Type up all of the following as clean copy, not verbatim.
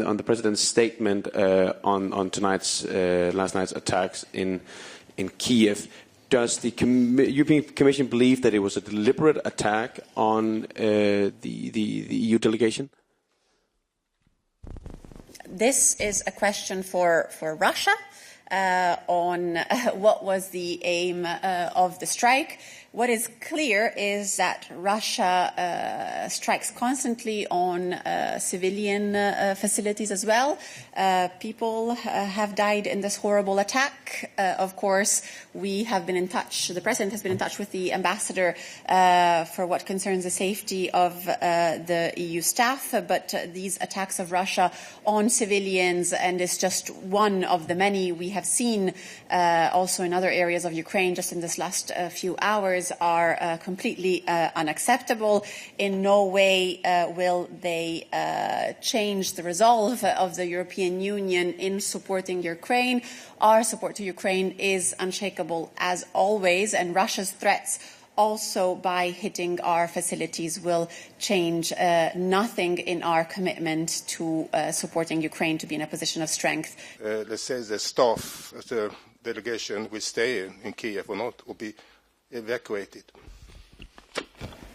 on the president's statement on last night's attacks in Kiev. Does the European Commission believe that it was a deliberate attack on the EU delegation? This is a question for Russia on what was the aim of the strike. What is clear is that Russia strikes constantly on civilian facilities as well. People have died in this horrible attack. Of course, we have been in touch, the President has been in touch with the ambassador for what concerns the safety of the EU staff, but these attacks of Russia on civilians, and it's just one of the many we have seen also in other areas of Ukraine just in this last few hours, are completely unacceptable. In no way will they change the resolve of the European Union in supporting Ukraine. Our support to Ukraine is unshakable as always, and Russia's threats also by hitting our facilities will change nothing in our commitment to supporting Ukraine to be in a position of strength. Let's say the staff of the delegation will stay in Kiev or not, or be evacuated.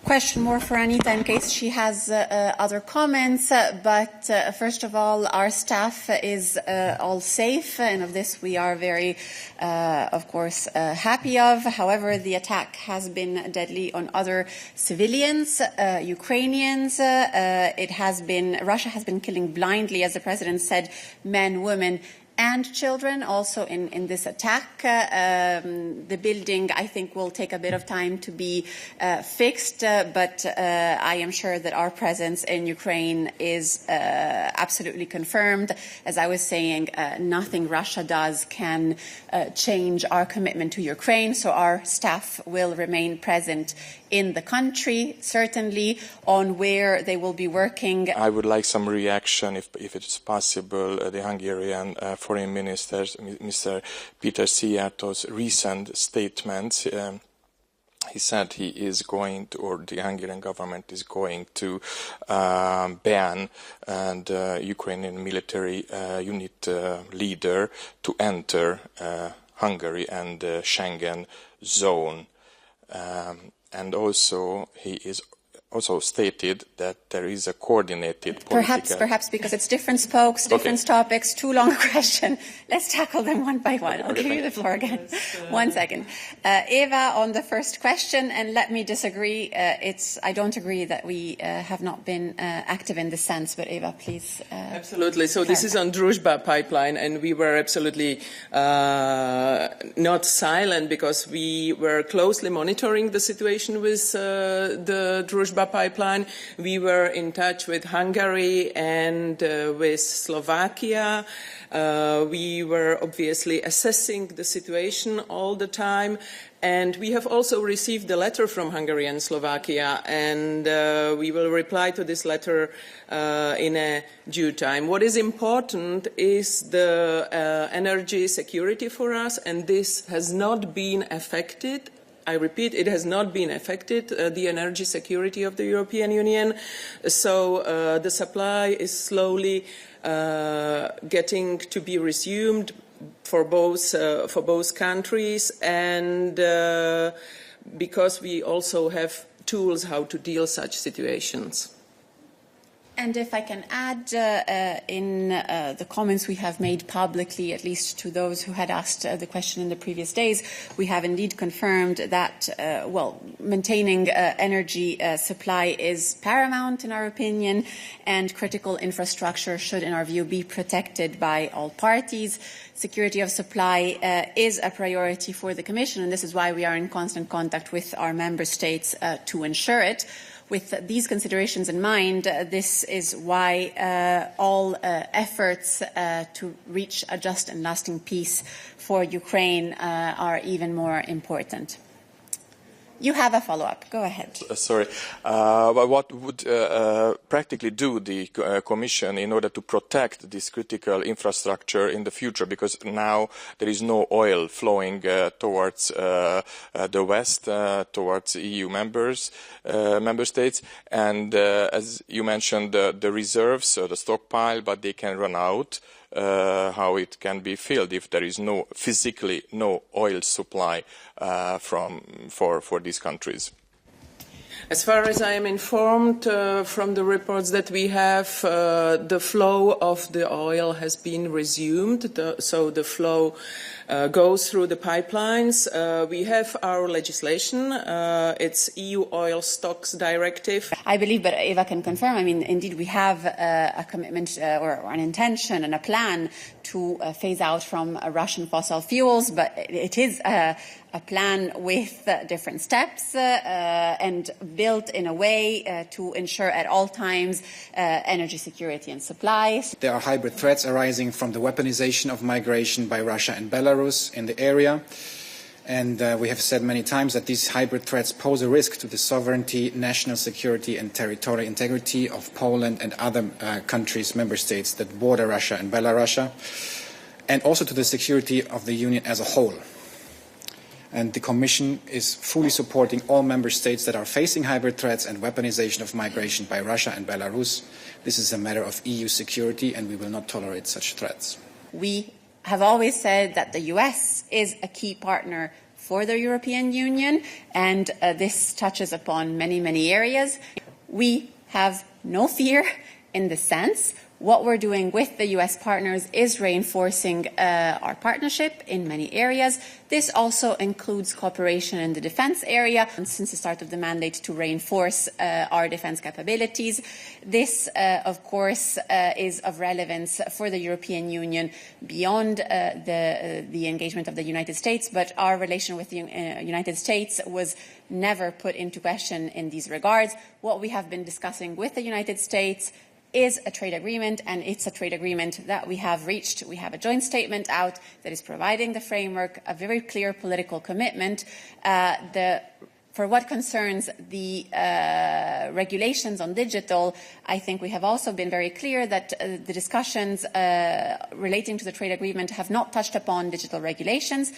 Question more for Anita in case she has other comments, but first of all, our staff is all safe, and of this we are very, of course, happy of. However, the attack has been deadly on other civilians, Ukrainians. Russia has been killing blindly, as the President said, men, women, and children also in this attack. The building, I think, will take a bit of time to be fixed, but I am sure that our presence in Ukraine is absolutely confirmed. As I was saying, nothing Russia does can change our commitment to Ukraine, so our staff will remain present in the country, certainly. On where they will be working, I would like some reaction, if it's possible, the Hungarian Foreign Minister, Mr. Péter Szijjártó's recent statements. He said he is going to, or the Hungarian government is going to ban Ukrainian military unit leader to enter Hungary and the Schengen zone. And also, he is also stated that there is a coordinated political... Perhaps because it's different spokes, different topics, too long a question. Let's tackle them one by one. I'll give you the floor again. 1 second. Eva, on the first question, and let me disagree. I don't agree that we have not been active in this sense, but Eva, please. Absolutely. So this is on Druzhba pipeline, and we were absolutely not silent because we were closely monitoring the situation with the Druzhba pipeline. We were in touch with Hungary and with Slovakia. We were obviously assessing the situation all the time. And we have also received a letter from Hungary and Slovakia, and we will reply to this letter in a due time. What is important is the energy security for us, and this has not been affected. I repeat, it has not been affected, the energy security of the European Union. So the supply is slowly getting to be resumed for both countries, and because we also have tools how to deal such situations. And if I can add, in the comments we have made publicly, at least to those who had asked the question in the previous days, we have indeed confirmed that, maintaining energy supply is paramount in our opinion, and critical infrastructure should, in our view, be protected by all parties. Security of supply is a priority for the Commission, and this is why we are in constant contact with our member states to ensure it. With these considerations in mind, this is why all efforts to reach a just and lasting peace for Ukraine are even more important. You have a follow-up. Go ahead. Sorry. But what would practically do the Commission in order to protect this critical infrastructure in the future? Because now there is no oil flowing towards the west, towards EU member states, and as you mentioned, the reserves, the stockpile, but they can run out. How it can be filled if there is physically no oil supply for these countries. As far as I am informed from the reports that we have, the flow of the oil has been resumed, so the flow goes through the pipelines. We have our legislation, it's EU Oil Stocks Directive. I believe, but Eva can confirm, I mean, indeed we have a commitment or an intention and a plan to phase out from Russian fossil fuels, but it is a plan with different steps and built in a way to ensure at all times energy security and supply. There are hybrid threats arising from the weaponization of migration by Russia and Belarus in the area. And we have said many times that these hybrid threats pose a risk to the sovereignty, national security and territorial integrity of Poland and other countries, member states that border Russia and Belarus, and also to the security of the Union as a whole. And the Commission is fully supporting all member states that are facing hybrid threats and weaponization of migration by Russia and Belarus. This is a matter of EU security, and we will not tolerate such threats. We have always said that the US is a key partner for the European Union, and this touches upon many, many areas. We have no fear in the sense. What we're doing with the US partners is reinforcing our partnership in many areas. This also includes cooperation in the defense area, and since the start of the mandate to reinforce our defense capabilities. This, of course, is of relevance for the European Union beyond the engagement of the United States, but our relation with the United States was never put into question in these regards. What we have been discussing with the United States is a trade agreement, and it's a trade agreement that we have reached. We have a joint statement out that is providing the framework, a very clear political commitment. For what concerns the regulations on digital, I think we have also been very clear that the discussions relating to the trade agreement have not touched upon digital regulations.